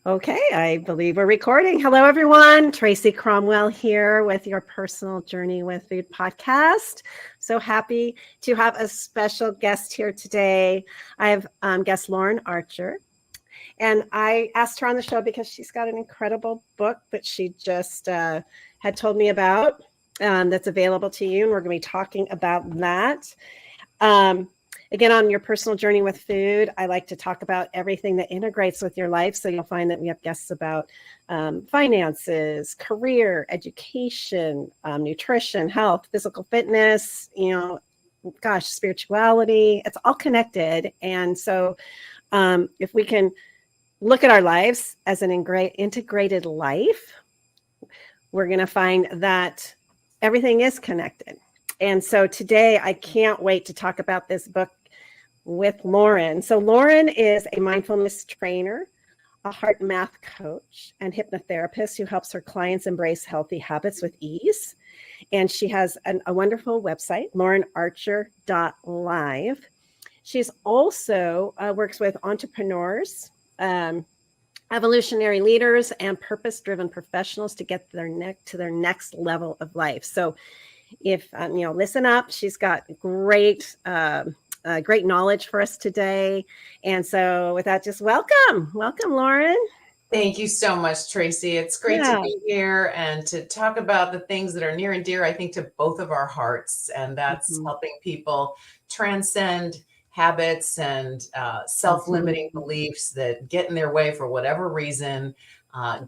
Okay, I believe we're recording. Hello, everyone. Tracy Cromwell here with your Personal Journey with Food podcast. So happy to have a special guest here today. I have guest Lauren Archer, and I asked her on the show because she's got an incredible book that she just had told me about that's available to you, and we're going to be talking about that. Again, on your personal journey with food, I like to talk about everything that integrates with your life. So you'll find that we have guests about finances, career, education, nutrition, health, physical fitness, spirituality. It's all connected. And so if we can look at our lives as an integrated life, we're going to find that everything is connected. And so today, I can't wait to talk about this book with Lauren. So Lauren is a mindfulness trainer, a HeartMath coach, and hypnotherapist who helps her clients embrace healthy habits with ease. And she has a wonderful website, laurenarcher.live. She's also works with entrepreneurs, evolutionary leaders, and purpose-driven professionals to get to their next level of life. So if listen up, she's got great knowledge for us today. And so with that, just welcome, Lauren. Thank you so much, Tracy. It's great to be here and to talk about the things that are near and dear, I think, to both of our hearts. And that's helping people transcend habits and self-limiting beliefs that get in their way for whatever reason,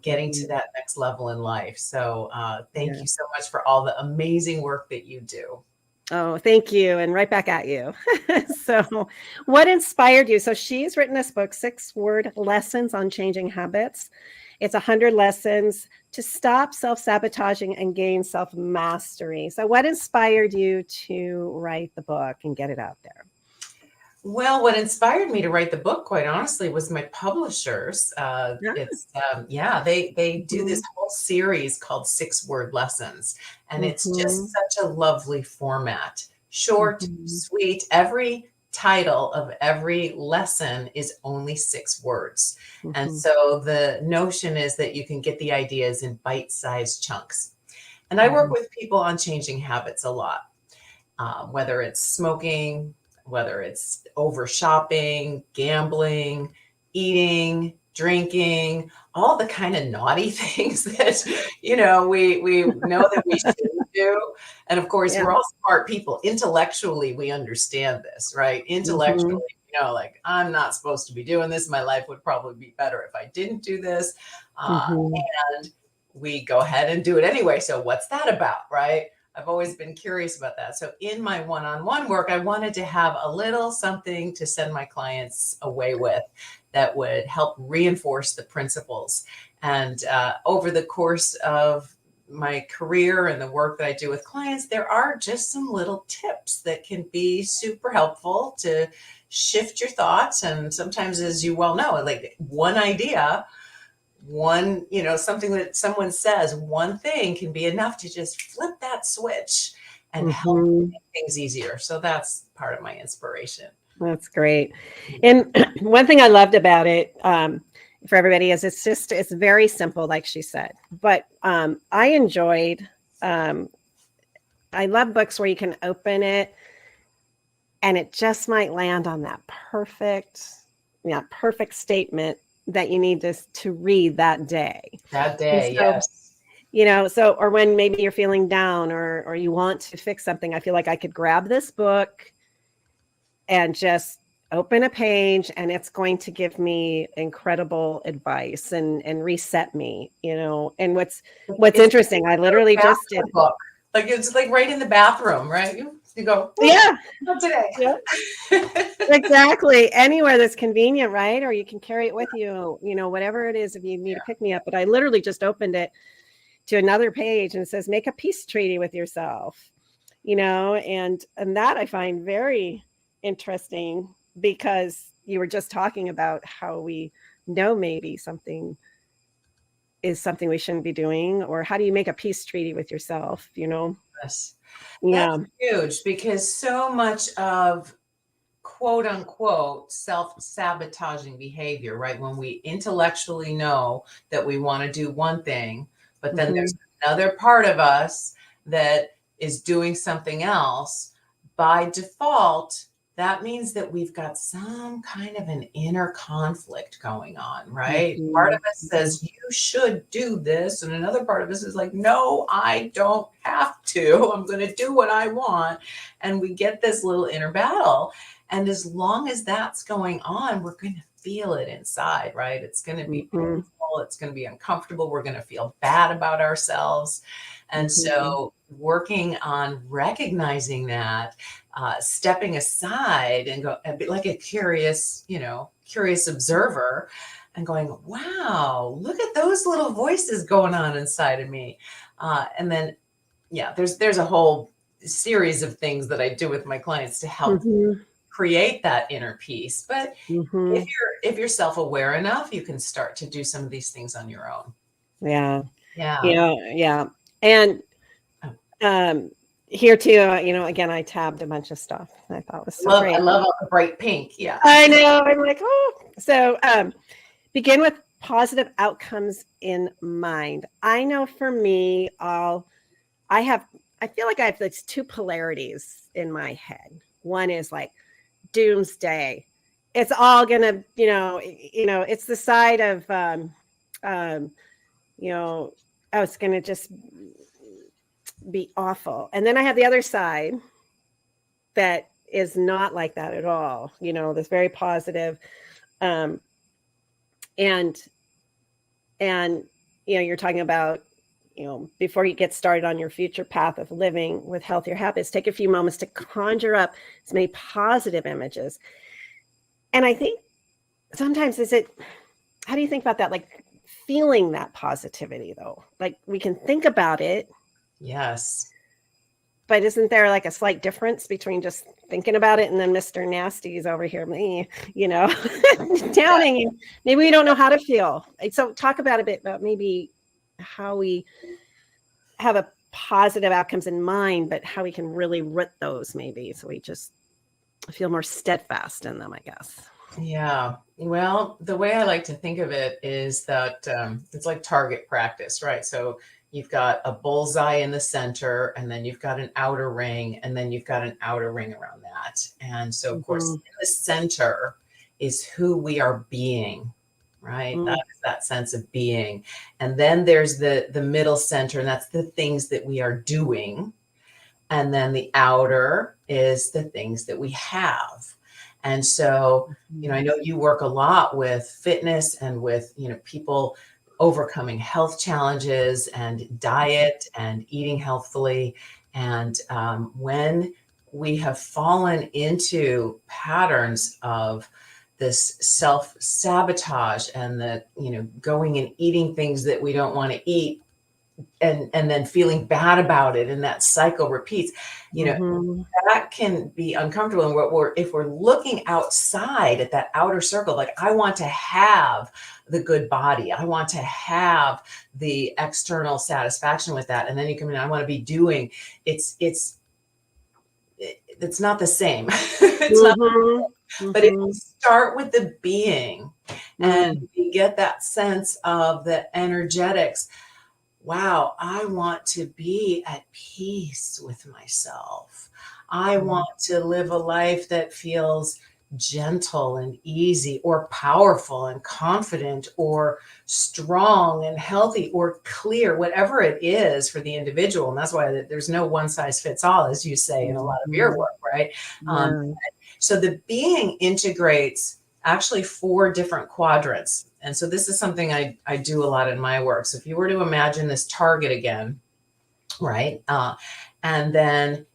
getting to that next level in life. So thank you so much for all the amazing work that you do. Oh, thank you. And right back at you. So what inspired you? So she's written this book, 6-Word Lessons on Changing Habits. It's 100 lessons to stop self-sabotaging and gain self-mastery. So what inspired you to write the book and get it out there? Well, what inspired me to write the book, quite honestly, was my publishers. They do this whole series called 6-Word Lessons, and it's just such a lovely format. Short, sweet. Every title of every lesson is only 6 words. And so the notion is that you can get the ideas in bite-sized chunks. And I work with people on changing habits a lot, whether it's smoking, whether it's over shopping, gambling, eating, drinking, all the kind of naughty things that, we know that we shouldn't do. And of course, we're all smart people. Intellectually, we understand this, right? Intellectually, like, I'm not supposed to be doing this. My life would probably be better if I didn't do this. And we go ahead and do it anyway. So what's that about, right? I've always been curious about that. So in my one-on-one work, I wanted to have a little something to send my clients away with that would help reinforce the principles. And over the course of my career and the work that I do with clients, there are just some little tips that can be super helpful to shift your thoughts. And sometimes, as you well know, like one idea, something that someone says, one thing can be enough to just flip that switch and help make things easier. So that's part of my inspiration. That's great. And one thing I loved about it for everybody is it's very simple, like she said, but I enjoyed, I love books where you can open it and it just might land on that perfect statement that you need to read that day. Yes. Or when maybe you're feeling down or you want to fix something, I feel like I could grab this book and just open a page and it's going to give me incredible advice and reset me, and what's interesting, I literally just did book. Like it's like right in the bathroom, right? You go, not today. Yeah. Exactly. Anywhere that's convenient, right? Or you can carry it with you, whatever it is, if you need to pick me up. But I literally just opened it to another page and it says, make a peace treaty with yourself, and that I find very interesting because you were just talking about how we know maybe something is something we shouldn't be doing, or how do you make a peace treaty with yourself, Yes. That's huge, because so much of quote unquote self-sabotaging behavior, right? When we intellectually know that we want to do one thing, but then there's another part of us that is doing something else. By default, that means that we've got some kind of an inner conflict going on, right? Part of us says, you should do this. And another part of us is like, no, I don't have to. I'm going to do what I want. And we get this little inner battle. And as long as that's going on, we're going to feel it inside, right? It's going to be painful. It's going to be uncomfortable. We're going to feel bad about ourselves. And so working on recognizing that, stepping aside and go a bit like a curious, curious observer and going, wow, look at those little voices going on inside of me. And then, there's a whole series of things that I do with my clients to help create that inner peace. But if you're self-aware enough, you can start to do some of these things on your own. Yeah. Yeah. Yeah. And here too, again, I tabbed a bunch of stuff. I thought it was so great. I love all the bright pink. Yeah. I know. I'm like, oh. So begin with positive outcomes in mind. I know for me, I feel like I have these two polarities in my head. One is like doomsday. It's all gonna, it's the side of, it's gonna just be awful. And then I have the other side that is not like that at all. This very positive, and you're talking about, before you get started on your future path of living with healthier habits, take a few moments to conjure up as many positive images. And I think sometimes how do you think about that? Like feeling that positivity though, like we can think about it. Yes. But isn't there like a slight difference between just thinking about it and then Mr. Nasty's over here, downing you? Maybe we don't know how to feel. So talk about a bit about maybe how we have a positive outcomes in mind, but how we can really root those maybe. So we just feel more steadfast in them, I guess. Yeah. Well, the way I like to think of it is that it's like target practice, right? So you've got a bullseye in the center, and then you've got an outer ring, and then you've got an outer ring around that. And so, of course, in the center is who we are being, right? That's that sense of being. And then there's the middle center, and that's the things that we are doing. And then the outer is the things that we have. And so, I know you work a lot with fitness and with, people overcoming health challenges and diet and eating healthfully. And when we have fallen into patterns of this self-sabotage and the, going and eating things that we don't want to eat, and then feeling bad about it, and that cycle repeats, that can be uncomfortable. And if we're looking outside at that outer circle, like I want to have the good body, I want to have the external satisfaction with that, and then you come in, I want to be doing it's not the same. It's not the same. But if we start with the being and we get that sense of the energetics, wow, I want to be at peace with myself. I want to live a life that feels gentle and easy, or powerful and confident, or strong and healthy, or clear, whatever it is for the individual. And that's why there's no one size fits all, as you say in a lot of your work, right? So the being integrates actually 4 different quadrants. And so this is something I do a lot in my work. So if you were to imagine this target again, right? And then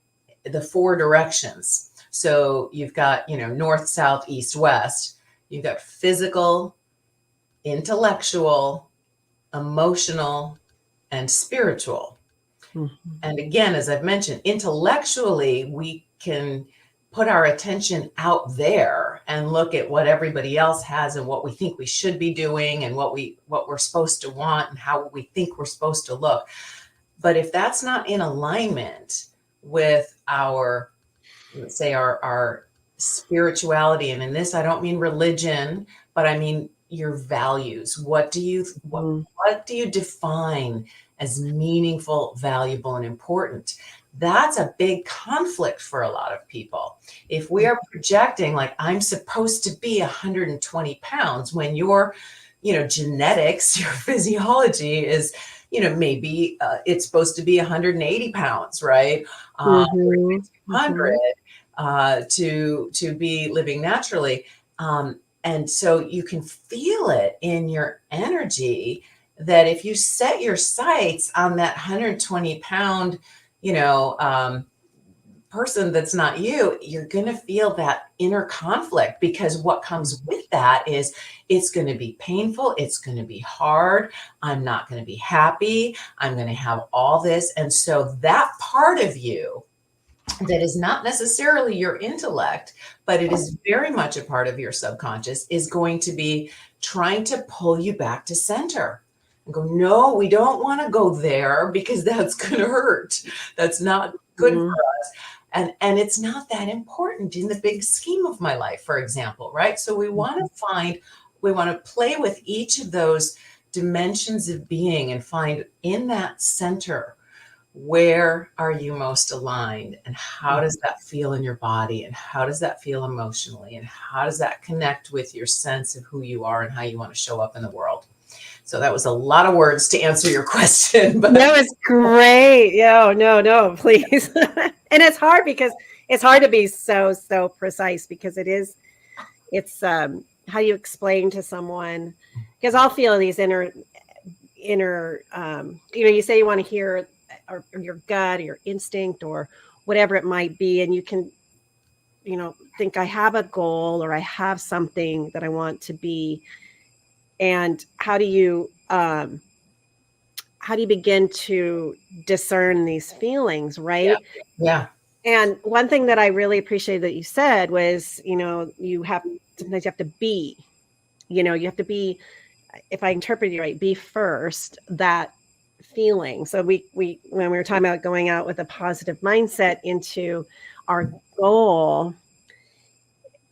the 4 directions. So you've got, north, south, east, west. You've got physical, intellectual, emotional, and spiritual. And again, as I've mentioned, intellectually, we can put our attention out there and look at what everybody else has and what we think we should be doing and what we're supposed to want and how we think we're supposed to look. But if that's not in alignment with our, let's say, our spirituality. And in this, I don't mean religion, but I mean your values. What do you define as meaningful, valuable, and important? That's a big conflict for a lot of people. If we are projecting like I'm supposed to be 120 pounds when your, genetics, your physiology is, maybe it's supposed to be 180 pounds, right? Or even 200 to be living naturally. And so you can feel it in your energy that if you set your sights on that 120 pound, person that's not you, you're going to feel that inner conflict, because what comes with that is it's going to be painful. It's going to be hard. I'm not going to be happy. I'm going to have all this. And so that part of you that is not necessarily your intellect, but it is very much a part of your subconscious, is going to be trying to pull you back to center and go, no, we don't want to go there because that's going to hurt. That's not good for us. And it's not that important in the big scheme of my life, for example, right? So we want to play with each of those dimensions of being and find in that center, where are you most aligned, and how does that feel in your body, and how does that feel emotionally, and how does that connect with your sense of who you are and how you want to show up in the world? So that was a lot of words to answer your question, but that was great. No, please. And it's hard because it's hard to be so precise, because it's how you explain to someone, because I'll feel these inner you say you want to hear or your gut or your instinct or whatever it might be, and you can think I have a goal or I have something that I want to be, and how do you begin to discern these feelings, right? Yeah. And one thing that I really appreciated that you said was, sometimes you have to be, you have to be, if I interpret you right, be first that feeling. So we when we were talking about going out with a positive mindset into our goal,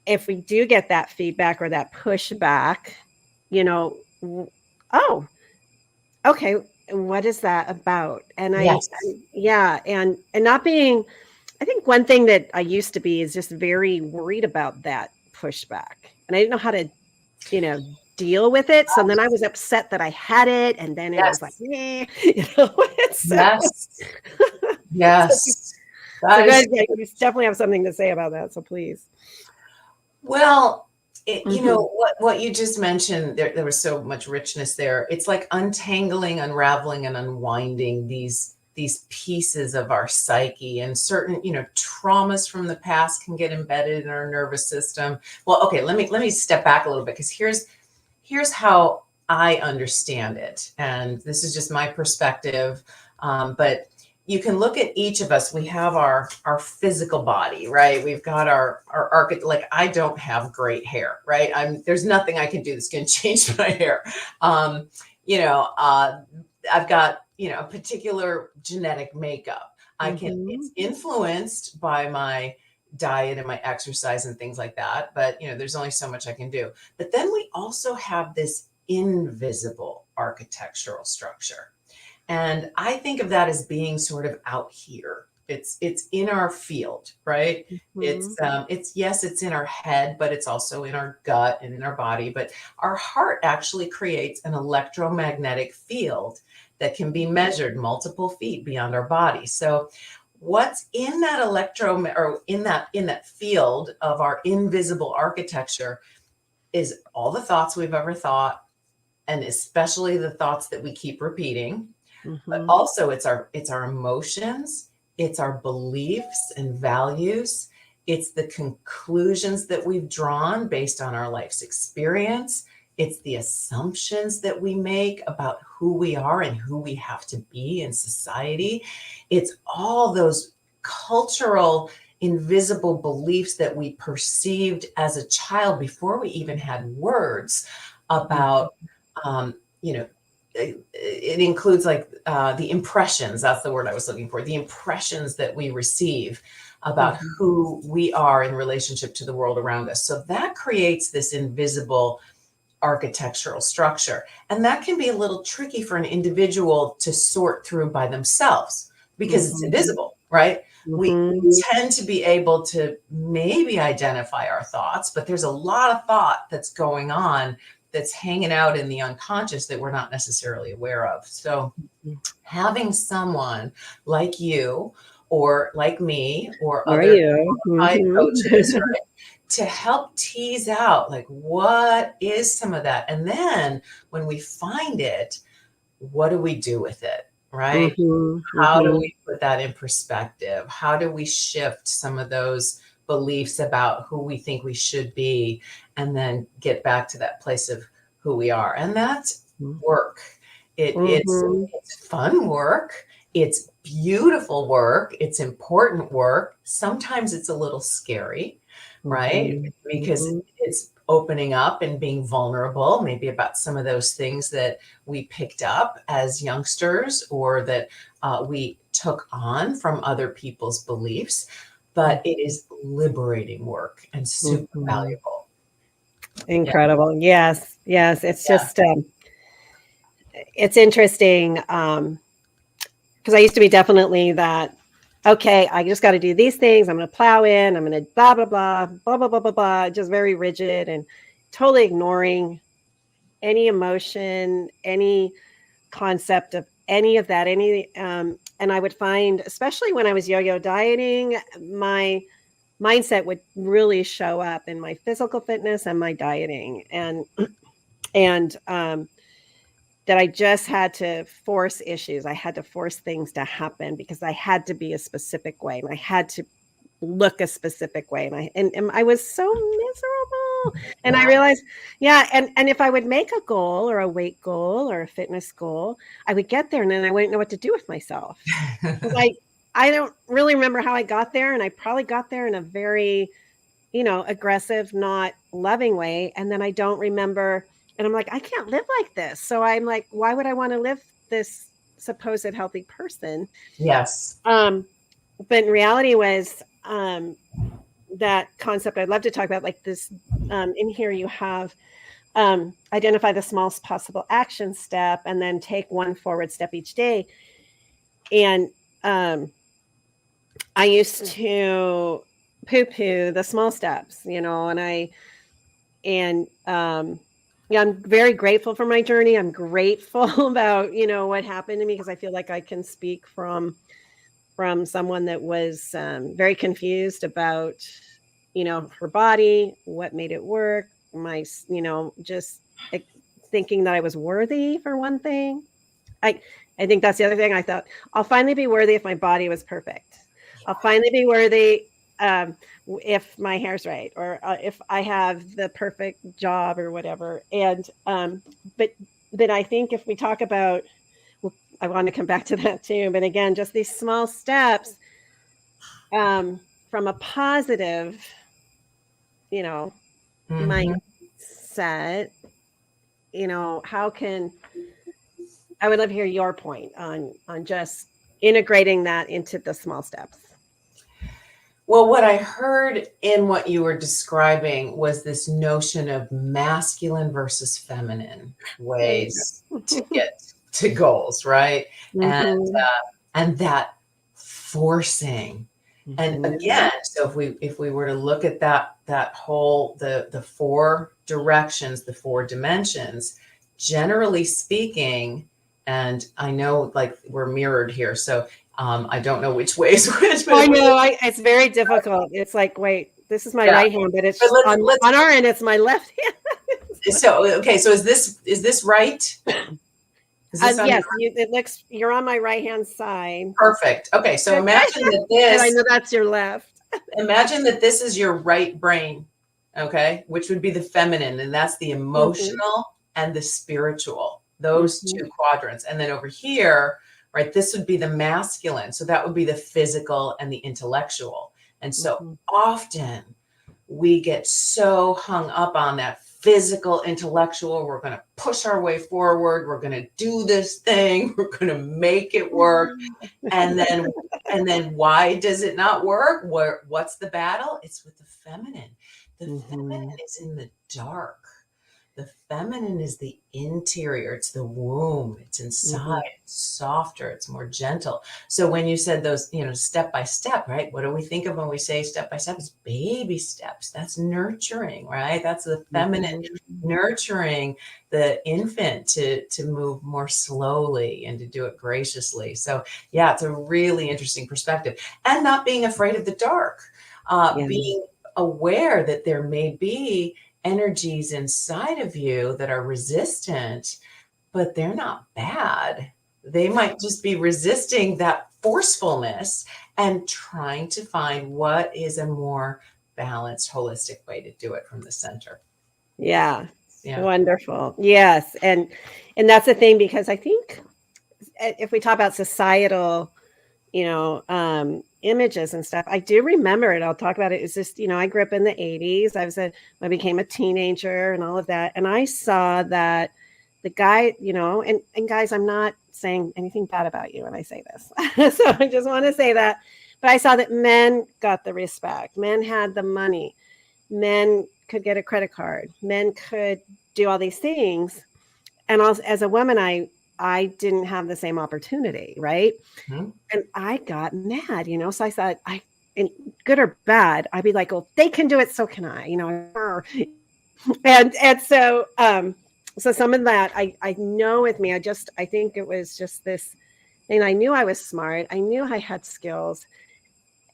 if we do get that feedback or that pushback, oh, okay, what is that about? And and not being, I think one thing that I used to be is just very worried about that pushback, and I didn't know how to, deal with it. So then I was upset that I had it, and then it was like, so, yes. So guys, you definitely have something to say about that. So please. Well, what you just mentioned, there was so much richness there. It's like untangling, unraveling, and unwinding these pieces of our psyche, and certain, traumas from the past can get embedded in our nervous system. Well, okay, let me step back a little bit, because here's how I understand it. And this is just my perspective. But you can look at each of us. We have our physical body, right? We've got our like, I don't have great hair, right? There's nothing I can do that's going to change my hair. I've got, a particular genetic makeup. It's influenced by my diet and my exercise and things like that. But, there's only so much I can do. But then we also have this invisible architectural structure. And I think of that as being sort of out here. It's in our field, right? It's in our head, but it's also in our gut and in our body. But our heart actually creates an electromagnetic field that can be measured multiple feet beyond our body. So what's in that in that field of our invisible architecture is all the thoughts we've ever thought, and especially the thoughts that we keep repeating. But also it's our emotions, it's our beliefs and values, it's the conclusions that we've drawn based on our life's experience, it's the assumptions that we make about who we are and who we have to be in society. It's all those cultural invisible beliefs that we perceived as a child before we even had words about, it includes like the impressions. That's the word I was looking for. The impressions that we receive about who we are in relationship to the world around us. So that creates this invisible architectural structure. And that can be a little tricky for an individual to sort through by themselves because it's invisible, right? We tend to be able to maybe identify our thoughts, but there's a lot of thought that's going on that's hanging out in the unconscious that we're not necessarily aware of. So having someone like you or like me or other coaches, right, to help tease out like what is some of that. And then when we find it, what do we do with it? Right? How do we put that in perspective? How do we shift some of those beliefs about who we think we should be and then get back to that place of who we are? And that's work. It's fun work. It's beautiful work. It's important work. Sometimes it's a little scary, right? Because it's opening up and being vulnerable, maybe about some of those things that we picked up as youngsters or that we took on from other people's beliefs. But it is liberating work and super valuable. Incredible. Yeah. Yes. It's just, it's interesting. Because I used to be definitely that, okay, I just got to do these things. I'm going to plow in. I'm going to blah, blah, blah, blah, blah, blah, blah, blah. Just very rigid and totally ignoring any emotion, any concept of any of that, and I would find, especially when I was yo-yo dieting, my mindset would really show up in my physical fitness and my dieting. And that I just had to force issues. I had to force things to happen because I had to be a specific way and I had to look a specific way. And I was so miserable. And I realized, and if I would make a goal or a weight goal or a fitness goal, I would get there and then I wouldn't know what to do with myself. I don't really remember how I got there. And I probably got there in a very, aggressive, not loving way. And then I don't remember. And I'm like, I can't live like this. So I'm like, why would I want to live this supposed healthy person? Yes. But in reality was that concept I'd love to talk about, like this, in here you have identify the smallest possible action step and then take one forward step each day. And I used to poo-poo the small steps, I'm very grateful for my journey. I'm grateful about, what happened to me because I feel like I can speak from someone that was very confused about, her body, what made it work, just thinking that I was worthy for one thing. I think that's the other thing. I thought I'll finally be worthy if my body was perfect. I'll finally be worthy if my hair's right or if I have the perfect job or whatever. And but I think if we talk about, I want to come back to that too. But again, just these small steps from a positive, mindset. How can I would love to hear your point on just integrating that into the small steps. Well, what I heard in what you were describing was this notion of masculine versus feminine ways to get to goals, right? And that forcing. And again, so if we were to look at that whole the four directions, the four dimensions, generally speaking, and I know like we're mirrored here, so I don't know which way is which. I know it's very difficult. It's like, wait, this is my right hand, but it's on our end, it's my left hand. So okay, so is this right? Is this yes, it looks you're on my right hand side. Perfect. Okay, so imagine that this. I know that's your left. Imagine that this is your right brain, okay, which would be the feminine, and that's the emotional and the spiritual. Those two quadrants, and then over here. Right, this would be the masculine. So that would be the physical and the intellectual. And so often we get so hung up on that physical, intellectual. We're going to push our way forward. We're going to do this thing. We're going to make it work. And then why does it not work? What's the battle? It's with the feminine. The feminine is in the dark. The feminine is the interior. It's the womb. It's inside. It's softer. It's more gentle. So when you said those, step by step, right? What do we think of when we say step by step? It's baby steps. That's nurturing, right? That's the feminine nurturing the infant to move more slowly and to do it graciously. So yeah, it's a really interesting perspective. And not being afraid of the dark, being aware that there may be energies inside of you that are resistant, but they're not bad. They might just be resisting that forcefulness and trying to find what is a more balanced, holistic way to do it from the center. Yeah. Wonderful. Yes. And that's the thing, because I think if we talk about societal, images and stuff, I do remember it. I'll talk about it. It's just, I grew up in the 80s. I became a teenager and all of that. And I saw that the guy, and guys, I'm not saying anything bad about you when I say this. So I just want to say that. But I saw that men got the respect. Men had the money. Men could get a credit card. Men could do all these things. And also, as a woman, I didn't have the same opportunity, right? And I got mad, so I thought, and good or bad, I'd be like, well, they can do it, so can I, and so some of that I know with me, I think it was just this thing. I knew I was smart. I knew I had skills,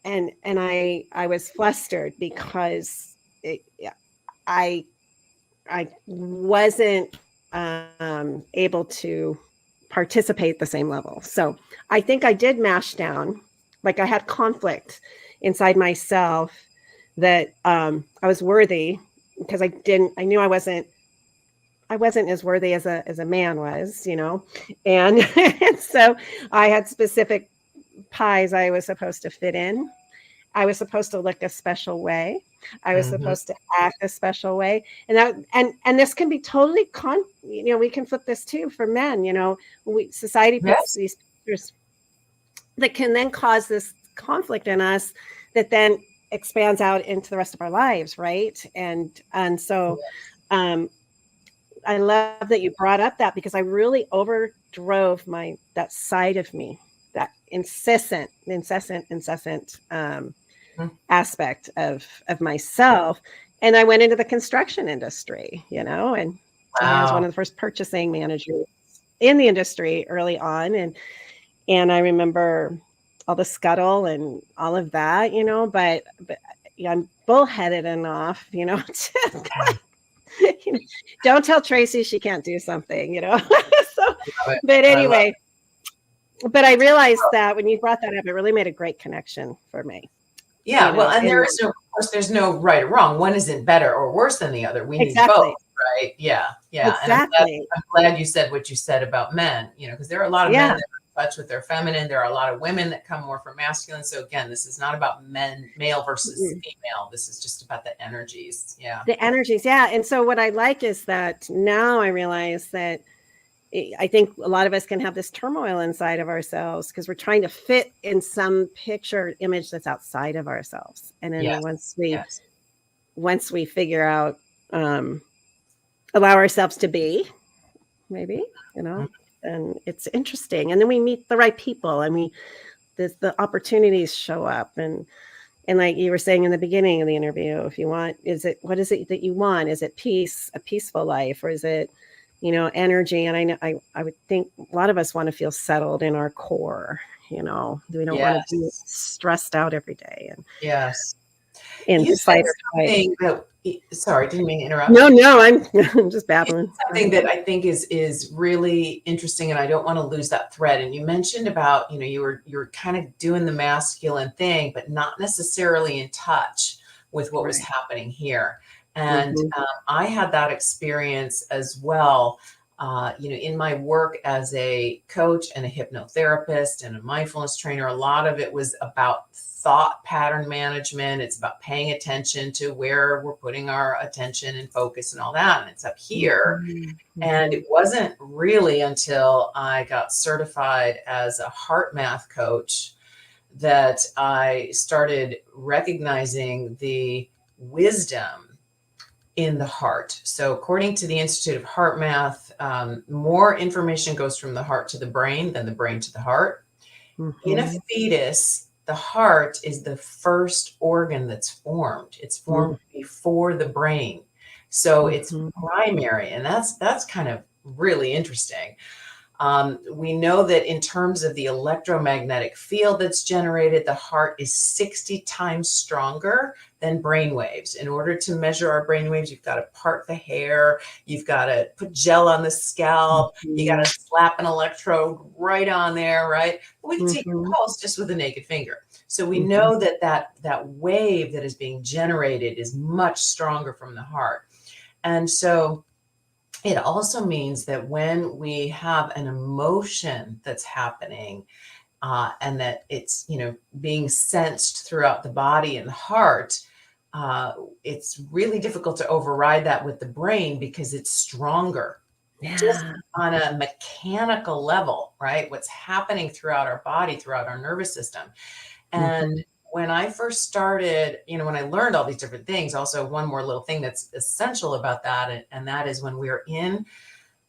and I was flustered because I wasn't able to participate the same level. So I think I did mash down, like I had conflict inside myself that I was worthy, because I knew I wasn't as worthy as a man was, and, and so I had specific pies I was supposed to fit in. I was supposed to look a special way. I was supposed to act a special way. And this can be totally we can flip this too for men, society puts these pictures that can then cause this conflict in us that then expands out into the rest of our lives. Right. And so, I love that you brought up that, because I really overdrove that side of me, that incessant aspect of myself. And I went into the construction industry, and I was one of the first purchasing managers in the industry early on. And I remember all the scuttle and all of that, but I'm bullheaded enough, don't tell Tracy she can't do something, so, but anyway, but I realized that when you brought that up, it really made a great connection for me. Yeah, well, and of course, there's no right or wrong. One isn't better or worse than the other. We need both, right? Yeah. Exactly. And I'm glad you said what you said about men, because there are a lot of men that are in touch with their feminine. There are a lot of women that come more from masculine. So again, this is not about male versus female. This is just about the energies. Yeah. The energies. Yeah. And so what I like is that now I realize that I think a lot of us can have this turmoil inside of ourselves because we're trying to fit in some picture image that's outside of ourselves. And then once we figure out, allow ourselves to be, maybe, and it's interesting. And then we meet the right people, and the opportunities show up. And like you were saying in the beginning of the interview, if you want, what is it that you want? Is it peace, a peaceful life, or is it, energy? And I know I would think a lot of us want to feel settled in our core, we don't want to be stressed out every day. And you said something sorry, didn't mean to interrupt. No, I'm just babbling. Something that I think is really interesting, and I don't want to lose that thread. And you mentioned about, you're kind of doing the masculine thing, but not necessarily in touch with what was happening here. And I had that experience as well. In my work as a coach and a hypnotherapist and a mindfulness trainer, a lot of it was about thought pattern management. It's about paying attention to where we're putting our attention and focus and all that. And it's up here. And it wasn't really until I got certified as a HeartMath coach that I started recognizing the wisdom in the heart. So according to the Institute of HeartMath, more information goes from the heart to the brain than the brain to the heart. In a fetus, the heart is the first organ that's formed. It's formed before the brain. So it's primary, and that's kind of really interesting. We know that in terms of the electromagnetic field that's generated, the heart is 60 times stronger than brain waves. In order to measure our brain waves, you've got to part the hair, you've got to put gel on the scalp, you got to slap an electrode right on there, right? We can take your pulse just with a naked finger. So we know that wave that is being generated is much stronger from the heart. And so it also means that when we have an emotion that's happening and that it's, being sensed throughout the body and the heart, it's really difficult to override that with the brain because it's stronger. Just on a mechanical level, right? What's happening throughout our body, throughout our nervous system. And when I first started, when I learned all these different things, also one more little thing that's essential about that, and that is when we're in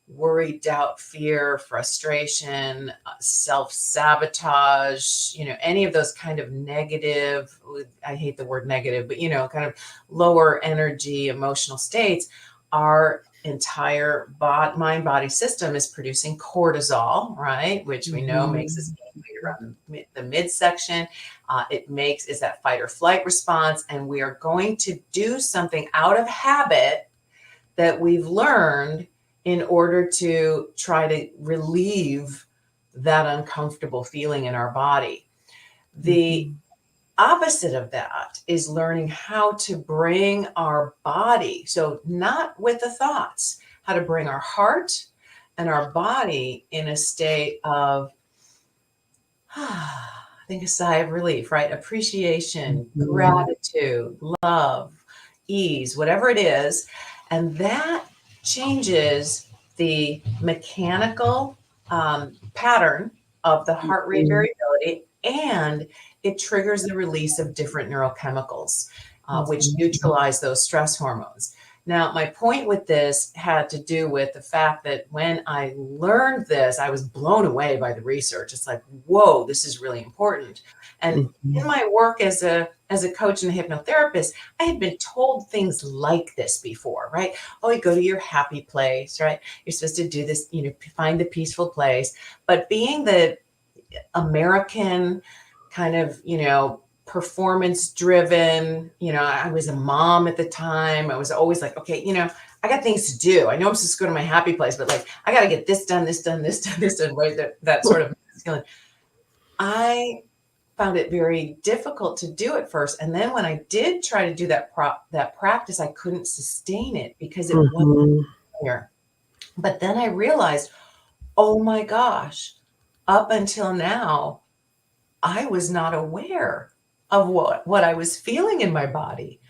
worry, doubt, fear, frustration, self-sabotage, any of those kind of negative, I hate the word negative, but, kind of lower energy emotional states, our entire mind body system is producing cortisol, right? Which we know makes us angry around the midsection. It's that fight or flight response. And we are going to do something out of habit that we've learned in order to try to relieve that uncomfortable feeling in our body. The opposite of that is learning how to bring our body, so not with the thoughts, how to bring our heart and our body in a state of, I think, a sigh of relief, right? Appreciation, gratitude, love, ease, whatever it is. And that changes the mechanical pattern of the heart rate variability, and it triggers the release of different neurochemicals, which neutralize those stress hormones. Now, my point with this had to do with the fact that when I learned this, I was blown away by the research. It's like, whoa, this is really important. And in my work as a coach and a hypnotherapist, I had been told things like this before, right? Oh, you go to your happy place, right? You're supposed to do this, find the peaceful place. But being the American kind of, performance driven, I was a mom at the time. I was always like, okay, I got things to do. I know I'm supposed to go to my happy place, but like, I got to get this done, this done, this done, this done, right? That sort of feeling. I found it very difficult to do at first. And then when I did try to do that practice, I couldn't sustain it because it wasn't there. But then I realized, oh my gosh, up until now, I was not aware of what I was feeling in my body.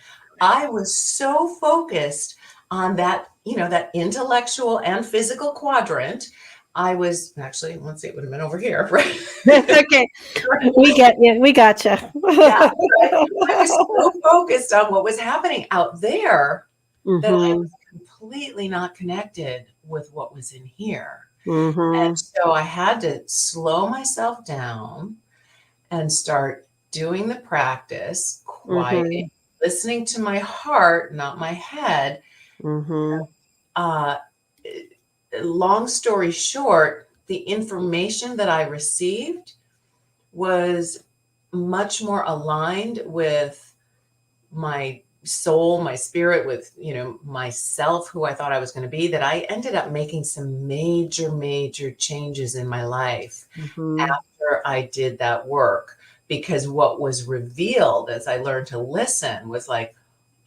I was so focused on that, that intellectual and physical quadrant. I was actually, let's see, it would have been over here, right? Okay. We get you. We gotcha. Yeah, right? I was so focused on what was happening out there that I was completely not connected with what was in here. And so I had to slow myself down and start doing the practice, quieting, listening to my heart, not my head. Long story short, the information that I received was much more aligned with my soul, my spirit, with, myself, who I thought I was going to be, that I ended up making some major, major changes in my life after I did that work. Because what was revealed as I learned to listen was like,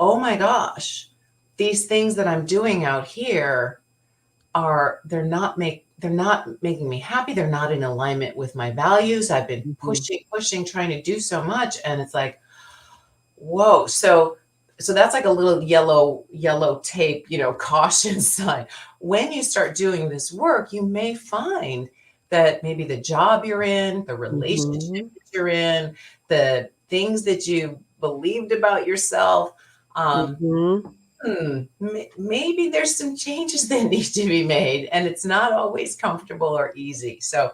oh my gosh, these things that I'm doing out here, they're not making me happy. They're not in alignment with my values. I've been pushing, trying to do so much. And it's like, whoa. So that's like a little yellow tape, caution sign. When you start doing this work, you may find that maybe the job you're in, the relationship that you're in, the things that you believed about yourself, maybe there's some changes that need to be made, and it's not always comfortable or easy. So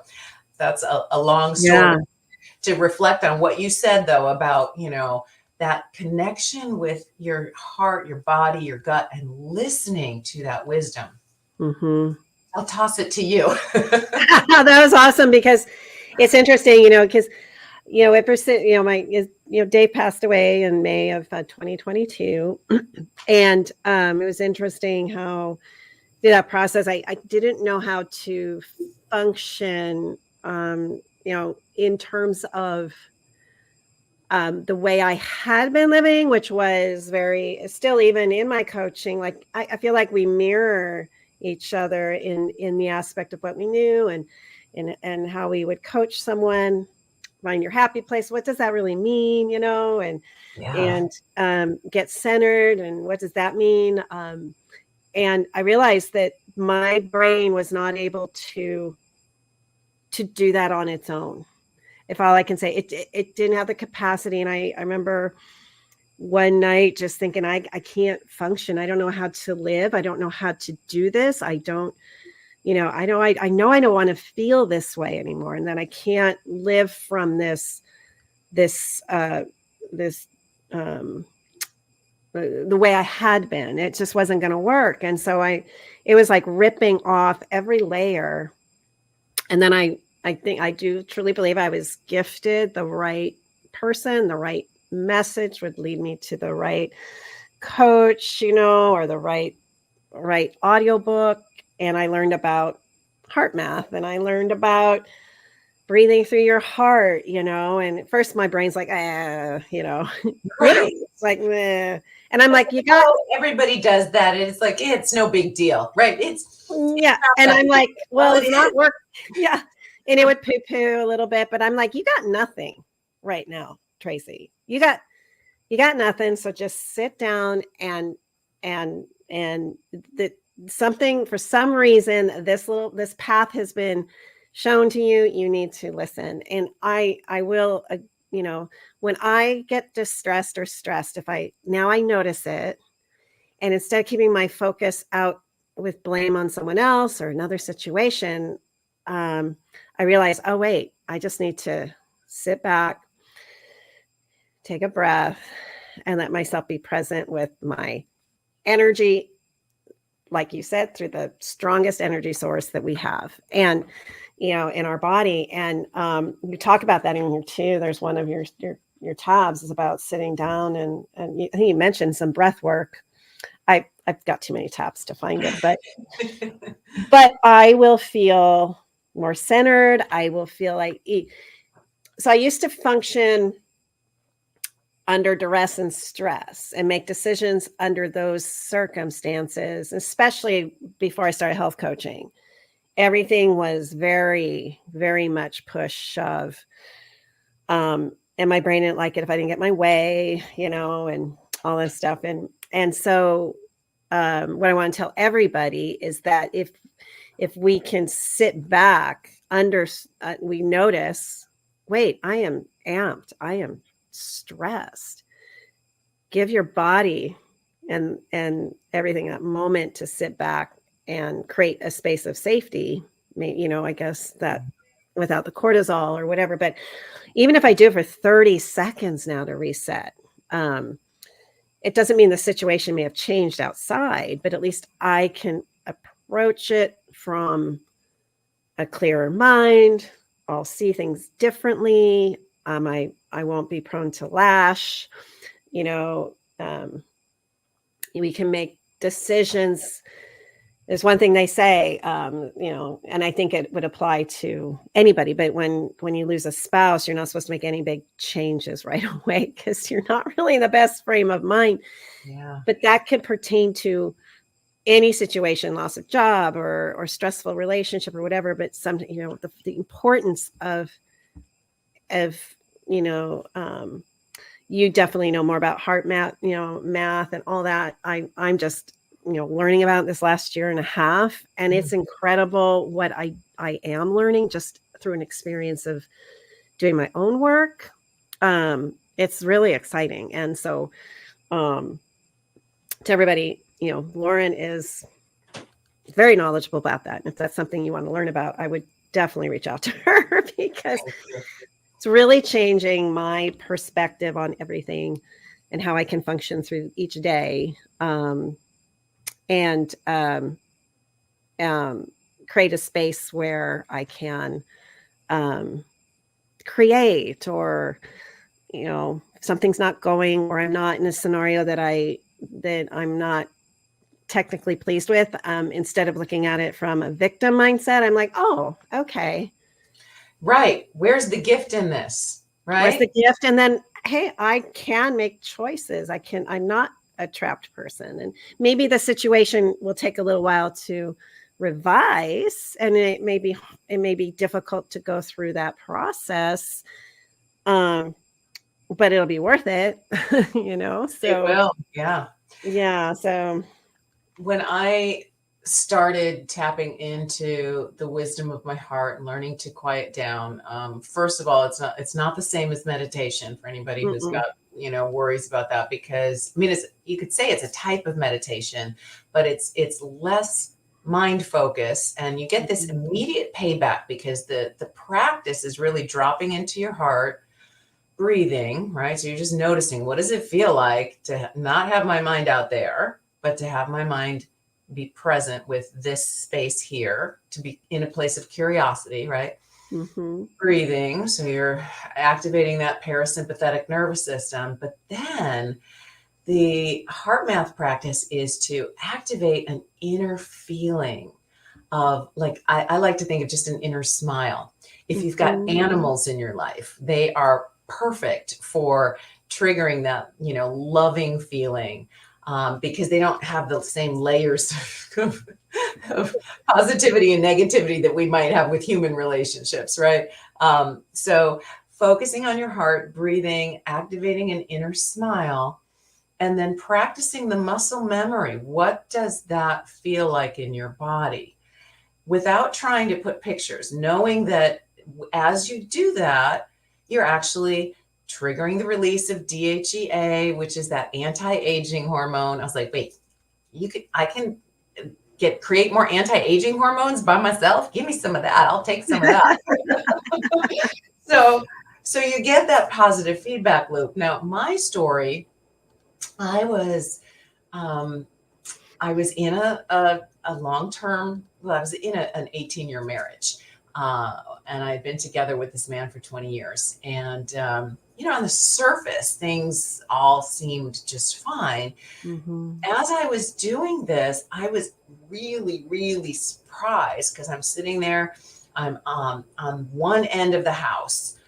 that's a long story to reflect on what you said, though, about, that connection with your heart, your body, your gut, and listening to that wisdom. I'll toss it to you. That was awesome, because it's interesting, because Dave passed away in May of 2022, and it was interesting how through that process, I didn't know how to function, in terms of the way I had been living, which was still even in my coaching, like I feel like we mirror each other in the aspect of what we knew and how we would coach someone. Find your happy place. What does that really mean? And get centered. And what does that mean? And I realized that my brain was not able to do that on its own. If all I can say, it didn't have the capacity. And I remember one night just thinking, I can't function. I don't know how to live. I don't know how to do this. I don't want to feel this way anymore. And then I can't live from the way I had been. It just wasn't going to work. And so it was like ripping off every layer. And then I think I do truly believe I was gifted the right person, the right message would lead me to the right coach, or the right audiobook. And I learned about HeartMath, and I learned about breathing through your heart, and at first my brain's like, it's like, meh. And I'm like, everybody does that. And it's like, it's no big deal, right? And I'm like, well, it's not work. Yeah. And it would poo-poo a little bit, but I'm like, you got nothing right now, Tracy. You got nothing. So just sit down and something, for some reason, this path has been shown to you. You need to listen. And I will, when I get distressed or stressed, now I notice it, and instead of keeping my focus out with blame on someone else or another situation, I realize, oh, wait, I just need to sit back, take a breath, and let myself be present with my energy, like you said, through the strongest energy source that we have, and, in our body. And you talk about that in here too. There's one of your tabs is about sitting down, and I think you mentioned some breath work. I've got too many tabs to find it, but I will feel more centered. I will feel like, so I used to function under duress and stress and make decisions under those circumstances, especially before I started health coaching. Everything was very, very much push, shove. And my brain didn't like it if I didn't get my way, and all this stuff. And so what I want to tell everybody is that if we can sit back we notice, wait, I am amped. I am stressed. Give your body and everything that moment to sit back and create a space of safety. I guess that without the cortisol or whatever. But even if I do it for 30 seconds now to reset, it doesn't mean the situation may have changed outside, but at least I can approach it from a clearer mind. I'll see things differently. I won't be prone to lash. We can make decisions. There's one thing they say, and I think it would apply to anybody, but when you lose a spouse, you're not supposed to make any big changes right away because you're not really in the best frame of mind. Yeah. But that could pertain to any situation, loss of job or stressful relationship or whatever, but some, you know, the importance of, you know, you definitely know more about HeartMath, you know, math and all that. I'm just, you know, learning about this last year and a half, and it's incredible what I am learning just through an experience of doing my own work. It's really exciting. And so, to everybody, you know, Lauren is very knowledgeable about that. And if that's something you want to learn about, I would definitely reach out to her because it's really changing my perspective on everything and how I can function through each day, and create a space where I can create, or, you know, if something's not going, or I'm not in a scenario that I'm not technically pleased with, instead of looking at it from a victim mindset, I'm like, oh, okay. Right. Where's the gift in this? Right. Where's the gift? And then, hey, I can make choices. I'm not a trapped person. And maybe the situation will take a little while to revise, and it may be difficult to go through that process. But it'll be worth it, you know? So it will. Yeah. Yeah. So when I started tapping into the wisdom of my heart and learning to quiet down, first of all, it's not the same as meditation for anybody who's got, you know, worries about that, because I mean, you could say it's a type of meditation, but it's less mind focus, and you get this immediate payback because the practice is really dropping into your heart, breathing, right? So you're just noticing, what does it feel like to not have my mind out there, but to have my mind be present with this space here, to be in a place of curiosity, right? Breathing. So you're activating that parasympathetic nervous system. But then the HeartMath practice is to activate an inner feeling of, like, I like to think of just an inner smile. If you've got animals in your life, they are perfect for triggering that, you know, loving feeling, because they don't have the same layers of positivity and negativity that we might have with human relationships, right? So focusing on your heart, breathing, activating an inner smile, and then practicing the muscle memory. What does that feel like in your body? Without trying to put pictures, knowing that as you do that, you're actually triggering the release of DHEA, which is that anti-aging hormone. I was like, wait, I can create more anti-aging hormones by myself? Give me some of that. I'll take some of that. So you get that positive feedback loop. Now, my story, I was in a long-term, well, I was in an 18-year marriage. And I had been together with this man for 20 years. And, you know, on the surface, things all seemed just fine. As I was doing this, I was really, really surprised, because I'm sitting there, I'm on one end of the house,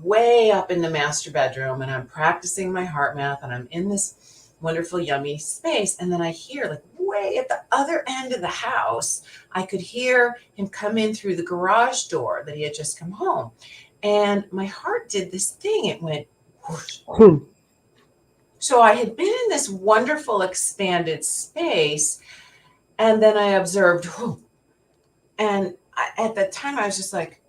way up in the master bedroom, and I'm practicing my HeartMath, and I'm in this wonderful, yummy space. And then I hear, like, way at the other end of the house, I could hear him come in through the garage door that he had just come home. And my heart did this thing. It went whoosh. So I had been in this wonderful expanded space, and then I observed, and at the time I was just like,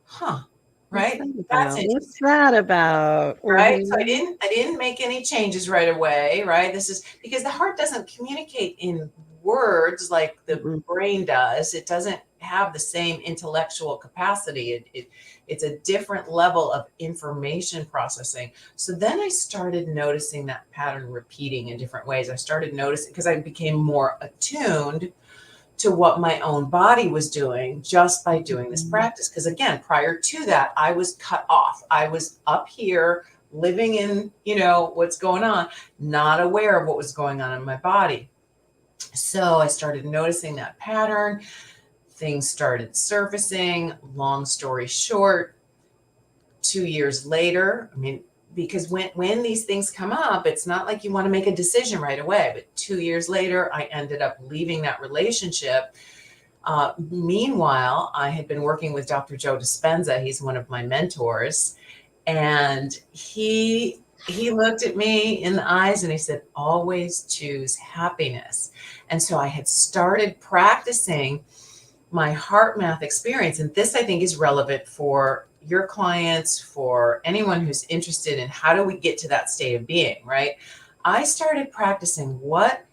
huh, right? That's interesting. What's that about? Right. So I didn't make any changes right away. Right. This is because the heart doesn't communicate in words like the brain does. It doesn't have the same intellectual capacity. It's a different level of information processing. So then I started noticing that pattern repeating in different ways. I started noticing, because I became more attuned to what my own body was doing just by doing this practice. Because again, prior to that, I was cut off. I was up here living in, you know, what's going on, not aware of what was going on in my body. So I started noticing that pattern. Things started surfacing. Long story short, 2 years later, I mean, because when these things come up, it's not like you want to make a decision right away. But 2 years later, I ended up leaving that relationship. Meanwhile, I had been working with Dr. Joe Dispenza. He's one of my mentors. And he looked at me in the eyes and he said, always choose happiness. And so I had started practicing my HeartMath experience. And this, I think, is relevant for your clients, for anyone who's interested in how do we get to that state of being, right? I started practicing what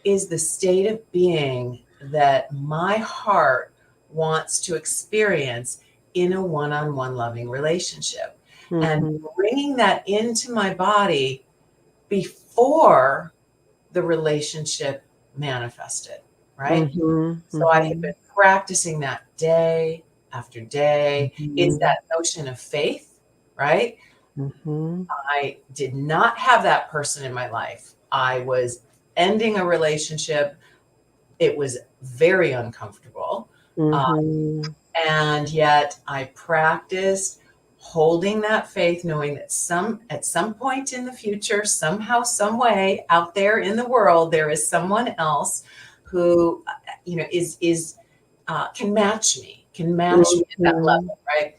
is the state of being that my heart wants to experience in a one-on-one loving relationship. And bringing that into my body before the relationship manifested, right? So I had been practicing that day after day. It's that notion of faith, right? I did not have that person in my life. I was ending a relationship. It was very uncomfortable. And yet I practiced holding that faith, knowing that at some point in the future, somehow, some way out there in the world, there is someone else who, is can match me at that level, right?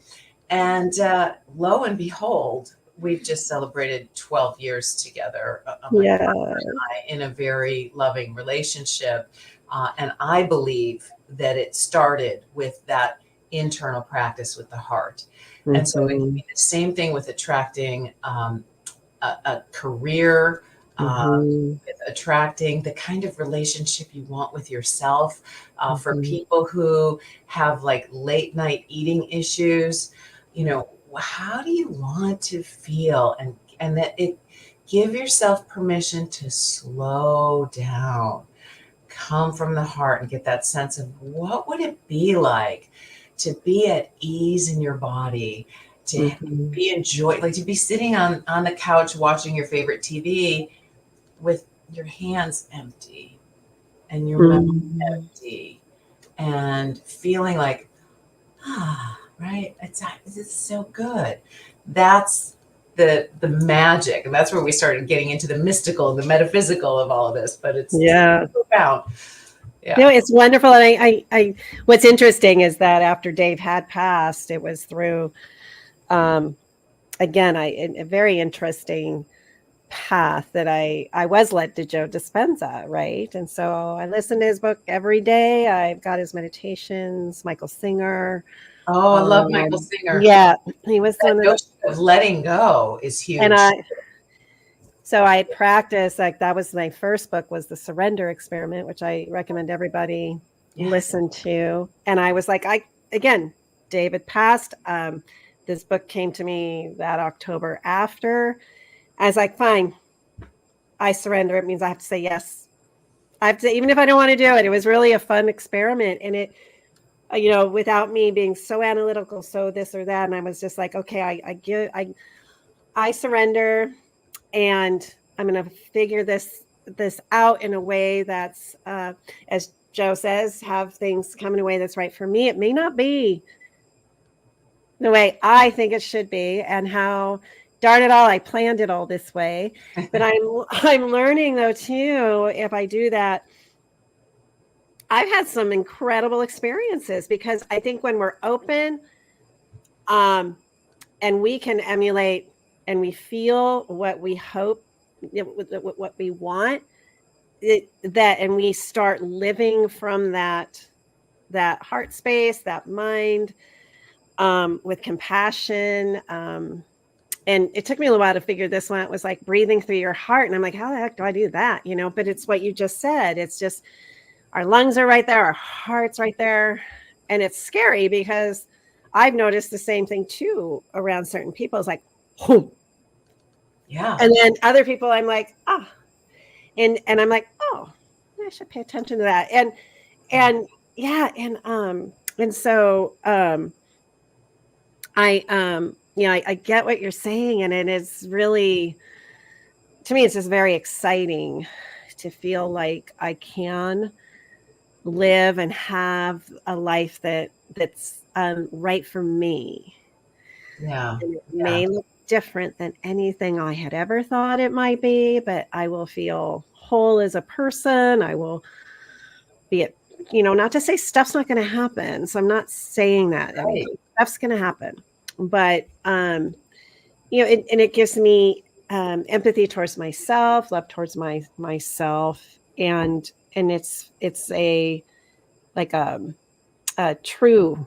And lo and behold, we've just celebrated 12 years together, my partner and I, in a very loving relationship. And I believe that it started with that internal practice with the heart. And so it can be the same thing with attracting a career, with attracting the kind of relationship you want with yourself. For people who have like late night eating issues, how do you want to feel? And that it give yourself permission to slow down, come from the heart, and get that sense of what would it be like to be at ease in your body, to be enjoy, like to be sitting on the couch watching your favorite TV with your hands empty and your mouth empty, and feeling like, right, it's so good. That's the magic, and that's where we started getting into the mystical and the metaphysical of all of this. But it's profound. Yeah. No, it's wonderful. And I what's interesting is that after Dave had passed, it was through, again, a very interesting path that I was led to Joe Dispenza, right? And so I listened to his book every day. I've got his meditations, Michael Singer. Oh, I love Michael Singer. Yeah, he was that notion of letting go is huge. And so I had practiced, like that was my first book, was The Surrender Experiment, which I recommend everybody listen to. And I was like, David passed. This book came to me that October after. I was like, fine, I surrender. It means I have to say yes. I have to, even if I don't want to do it. It was really a fun experiment. And it, without me being so analytical, so this or that. And I was just like, okay, I surrender. And I'm going to figure this out in a way that's, as Joe says, have things come in a way that's right for me. It may not be the way I think it should be, and how, darn it all, I planned it all this way. But I'm learning though too, if I do that, I've had some incredible experiences, because I think when we're open, and we can emulate and we feel what we hope, what we want, and we start living from that heart space, that mind, with compassion. And it took me a little while to figure this one out. It was like breathing through your heart. And I'm like, how the heck do I do that? But it's what you just said. It's just, our lungs are right there, our heart's right there. And it's scary, because I've noticed the same thing too around certain people. It's like, boom. Yeah. And then other people, I'm like, and I'm like, oh, I should pay attention to that. And so I get what you're saying, and it is really, to me, it's just very exciting to feel like I can live and have a life that's right for me. Yeah. And it may look different than anything I had ever thought it might be, but I will feel whole as a person. I will be it, not to say stuff's not going to happen. So I'm not saying that. I mean, Right. stuff's going to happen, but, and it gives me empathy towards myself, love towards myself. And it's like a true,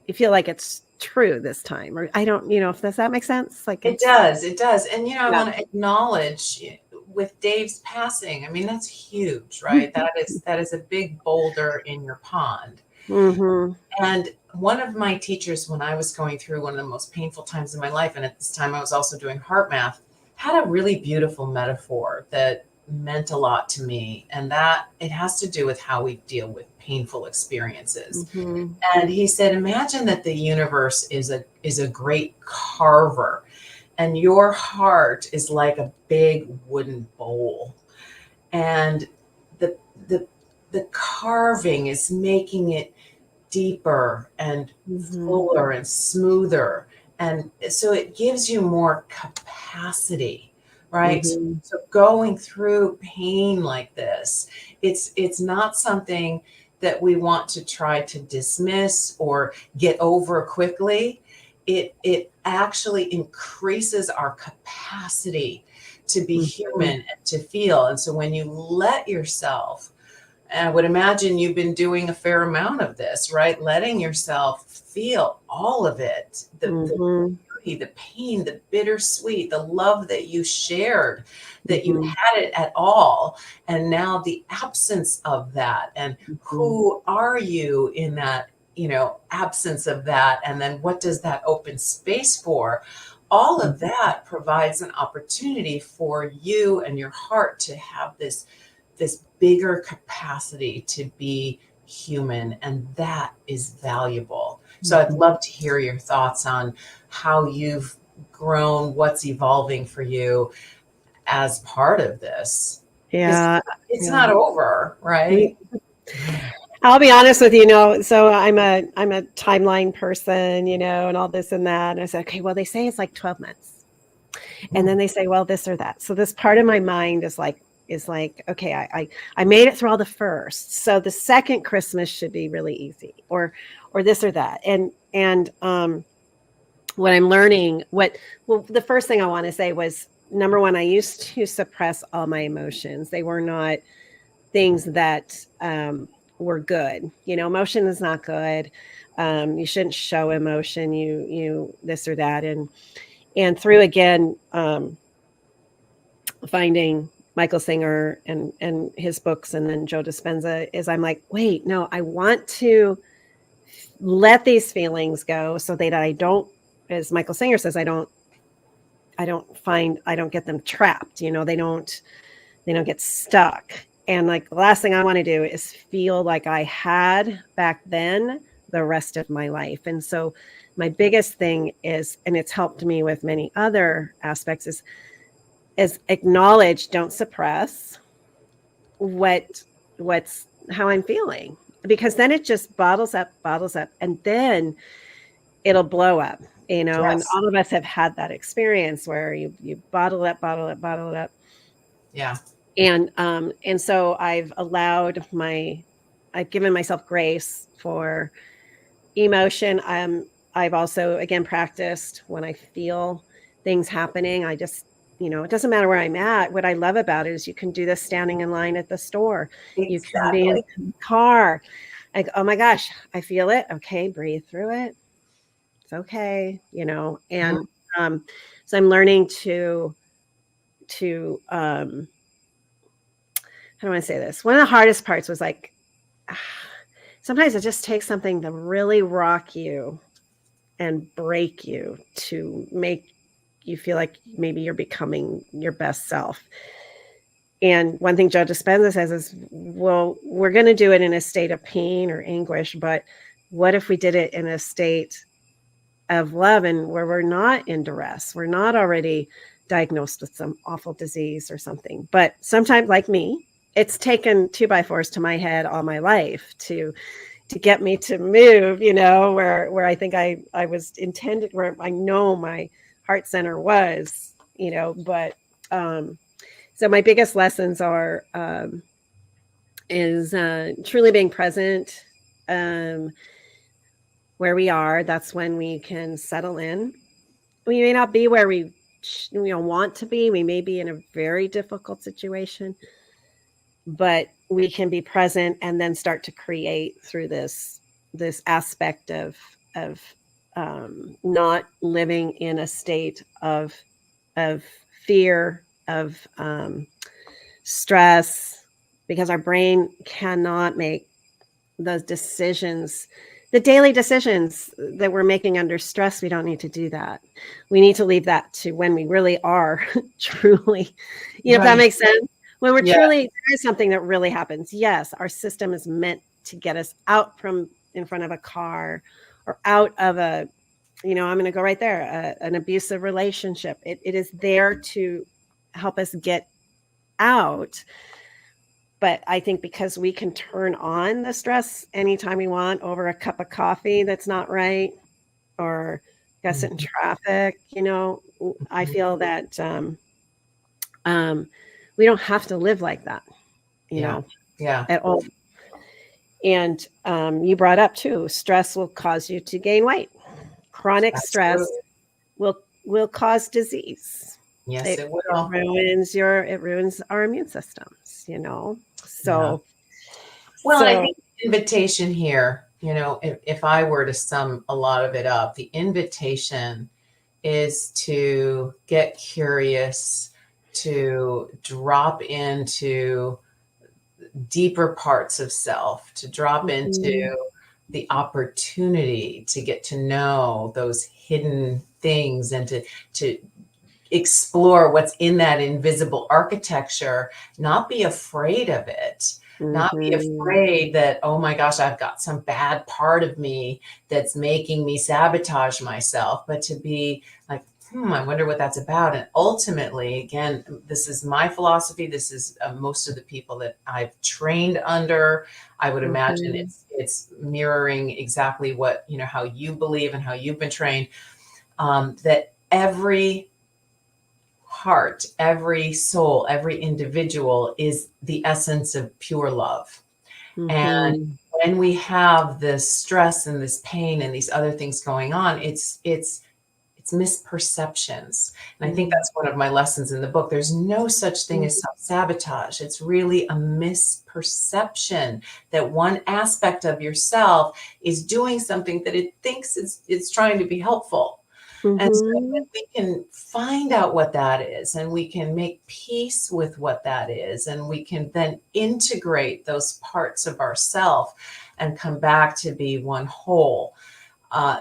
you feel like it's true this time, or I don't, does that make sense? Like It it's, does. It does. And, I yeah. want to acknowledge with Dave's passing, I mean, that's huge, right? That is a big boulder in your pond. Mm-hmm. And one of my teachers, when I was going through one of the most painful times in my life, and at this time I was also doing HeartMath, had a really beautiful metaphor that meant a lot to me. And that it has to do with how we deal with painful experiences. Mm-hmm. And he said, imagine that the universe is a great carver, and your heart is like a big wooden bowl. And the the the carving is making it deeper and Mm-hmm. fuller and smoother. And so it gives you more capacity, right? Mm-hmm. So going through pain like this, it's not something that we want to try to dismiss or get over quickly. It actually increases our capacity to be Mm-hmm. human and to feel. And so when you let yourself, and I would imagine you've been doing a fair amount of this, right? Letting yourself feel all of it, the Mm-hmm. beauty, the pain, the bittersweet, the love that you shared, that you Mm-hmm. had it at all. And now the absence of that. And Mm-hmm. who are you in that, absence of that? And then what does that open space for? All of that provides an opportunity for you and your heart to have this bigger capacity to be human, and that is valuable. So I'd Mm-hmm. love to hear your thoughts on how you've grown, what's evolving for you as part of this, because Yeah. it's Yeah. not over, right? I'll be honest with you, so I'm a timeline person, and all this and that. And I said, okay, well, they say it's like 12 months. And then they say, well, this or that. So this part of my mind is like, okay, I made it through all the first. So the second Christmas should be really easy, or this or that. And what I'm learning, the first thing I want to say was, number one, I used to suppress all my emotions. They were not things that were good. Emotion is not good. You shouldn't show emotion. You this or that, and through again finding Michael Singer and his books, and then Joe Dispenza, is I'm like, wait, no, I want to let these feelings go so that I don't, as Michael Singer says, I don't get them trapped. They don't get stuck. And like the last thing I want to do is feel like I had back then the rest of my life. And so my biggest thing is, and it's helped me with many other aspects, is acknowledge, don't suppress what's how I'm feeling, because then it just bottles up, and then it'll blow up, and Yes. all of us have had that experience where you bottle it up. Yeah. And so I've given myself grace for emotion. I've also, again, practiced when I feel things happening. I just, it doesn't matter where I'm at. What I love about it is you can do this standing in line at the store. You can be in Exactly. the car. Like, oh my gosh, I feel it. Okay, breathe through it. It's okay, and so I'm learning to how do I say this? One of the hardest parts was like, sometimes it just takes something to really rock you and break you to make you feel like maybe you're becoming your best self. And one thing Joe Dispenza says is, well, we're going to do it in a state of pain or anguish, but what if we did it in a state of love, and where we're not in duress? We're not already diagnosed with some awful disease or something. But sometimes, like me, it's taken 2x4s to my head all my life to get me to move, where I think I was intended, where I know my heart center was, but so my biggest lessons are is truly being present where we are. That's when we can settle in. We may not be where we want to be. We may be in a very difficult situation, but we can be present and then start to create through this aspect of not living in a state of fear, of stress, because our brain cannot make those decisions, the daily decisions that we're making under stress. We don't need to do that. We need to leave that to when we really are truly, if that makes sense. When we're truly, there is something that really happens. Yes, our system is meant to get us out from in front of a car or out of a, I'm going to go right there, an abusive relationship. It is there to help us get out. But I think because we can turn on the stress anytime we want over a cup of coffee that's not right, or got to sit in traffic, I feel that we don't have to live like that, at all. And you brought up too, stress will cause you to gain weight. Chronic stress will cause disease. Yes, it will. It ruins our immune systems, So, I think the invitation here, if I were to sum a lot of it up, the invitation is to get curious, to drop into deeper parts of self, to drop into the opportunity to get to know those hidden things, and to explore what's in that invisible architecture, not be afraid of it, not be afraid that, oh my gosh, I've got some bad part of me that's making me sabotage myself, but to be like, I wonder what that's about. And ultimately, again, this is my philosophy. This is most of the people that I've trained under. I would imagine it's mirroring exactly what, how you believe and how you've been trained, that every heart, every soul, every individual is the essence of pure love. And when we have this stress and this pain and these other things going on, it's misperceptions. And I think that's one of my lessons in the book. There's no such thing as self-sabotage. It's really a misperception that one aspect of yourself is doing something that it thinks it's trying to be helpful. And so when we can find out what that is, and we can make peace with what that is, and we can then integrate those parts of ourself and come back to be one whole,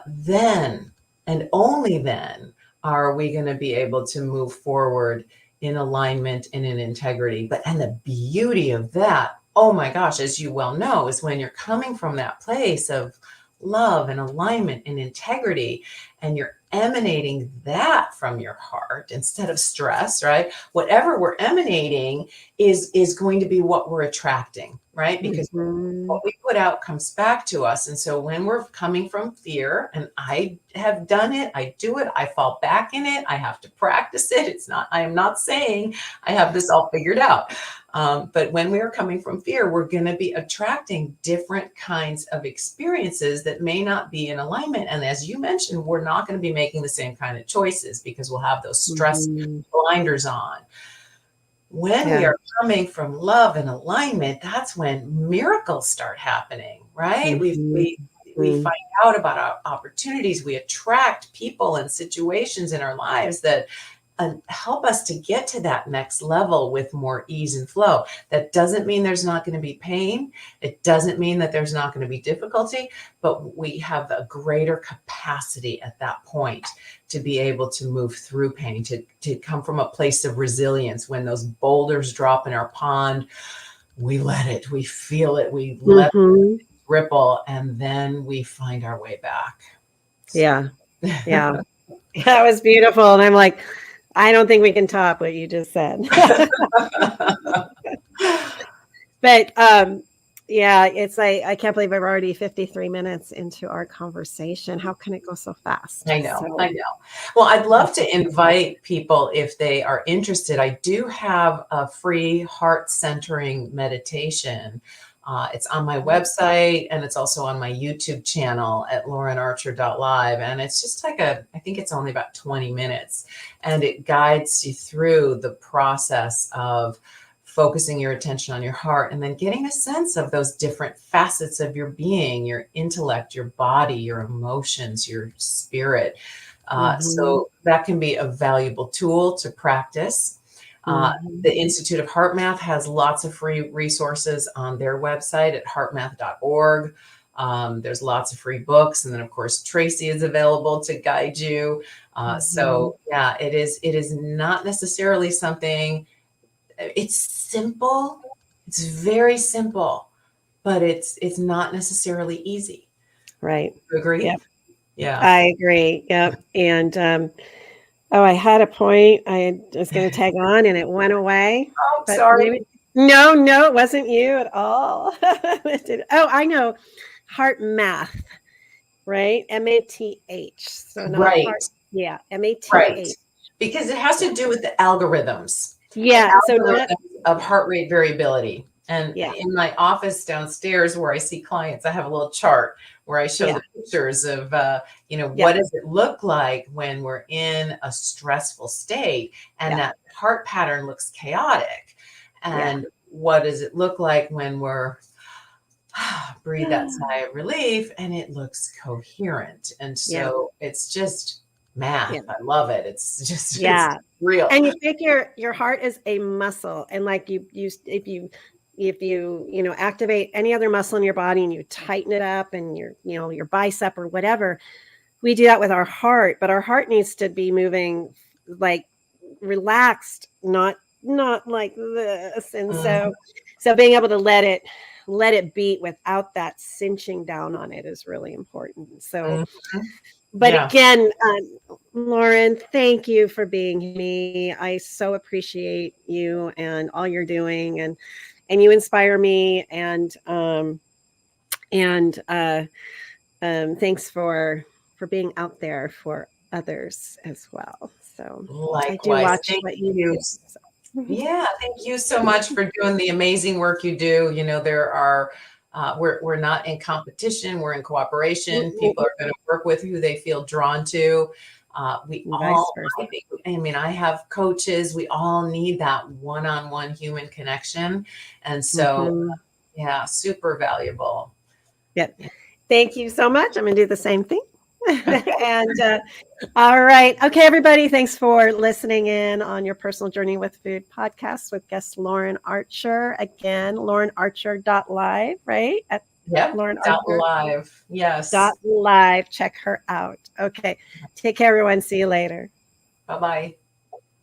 then and only then are we going to be able to move forward in alignment and in integrity. And the beauty of that, oh my gosh, as you well know, is when you're coming from that place of love and alignment and integrity, and you're emanating that from your heart instead of stress, right? Whatever we're emanating is going to be what we're attracting, right? Because what we put out comes back to us. And so when we're coming from fear, and I have done it, I do it, I fall back in it, I have to practice it. I am not saying I have this all figured out. But when we are coming from fear, we're going to be attracting different kinds of experiences that may not be in alignment. And as you mentioned, we're not going to be making the same kind of choices because we'll have those stress blinders on. When we are coming from love and alignment, that's when miracles start happening, right? We find out about our opportunities. We attract people and situations in our lives that help us to get to that next level with more ease and flow. That doesn't mean there's not going to be pain. It doesn't mean that there's not going to be difficulty, but we have a greater capacity at that point to be able to move through pain, to come from a place of resilience. When those boulders drop in our pond, we let it, we feel it, we let it ripple, and then we find our way back. Yeah. That was beautiful. And I'm like, I don't think we can top what you just said. But Yeah, it's like, I can't believe we're already 53 minutes into our conversation. How can it go so fast? I know, So, I know. Well, I'd love to invite people if they are interested. I do have a free heart centering meditation. It's on my website and it's also on my YouTube channel at laurenarcher.live. And it's just like I think it's only about 20 minutes. And it guides you through the process of focusing your attention on your heart and then getting a sense of those different facets of your being, your intellect, your body, your emotions, your spirit. So that can be a valuable tool to practice. The Institute of HeartMath has lots of free resources on their website at heartmath.org. There's lots of free books. And then, of course, Tracy is available to guide you. So, yeah, it is not necessarily something. It's simple. It's very simple, but it's not necessarily easy. right. You agree? Yep. Yeah. I agree. Yep. And, oh, I had a point. I was going to tag on and it went away. Oh, But sorry. maybe no, it wasn't you at all. Oh, I know. HeartMath, right? MATH. So not Right. heart. Yeah, MATH. Right. Because it has to do with the algorithms. Yeah. So not. Algorithms of heart rate variability. And Yeah. in my office downstairs where I see clients, I have a little chart where I show Yeah. the pictures of, Yeah. what does it look like when we're in a stressful state and that heart pattern looks chaotic. And what does it look like when we're breathe that sigh of relief and it looks coherent. And so it's just math. Yeah. I love it. It's just Yeah. it's real. And you think your heart is a muscle, and like if you activate any other muscle in your body and you tighten it up and your bicep or whatever, we do that with our heart, but our heart needs to be moving like relaxed, not like this. And so being able to let it beat without that cinching down on it is really important. So but again, Lauren, thank you for being me. I so appreciate you and all you're doing, and you inspire me. And thanks for being out there for others as well. So I do Likewise. watch Thank what you you. do. So. Yeah, thank you so much for doing the amazing work you do. There are we're not in competition, we're in cooperation. People are going to work with who they feel drawn to. We all, I have coaches. We all need that one-on-one human connection. And so, yeah, super valuable. Yep. Thank you so much. I'm going to do the same thing. And all right. Okay, everybody. Thanks for listening in on your personal journey with food podcast with guest Lauren Archer. Again, laurenarcher.live, right? Lauren Archer. .live. Yes. .live. Check her out. Okay. Take care, everyone. See you later. Bye-bye.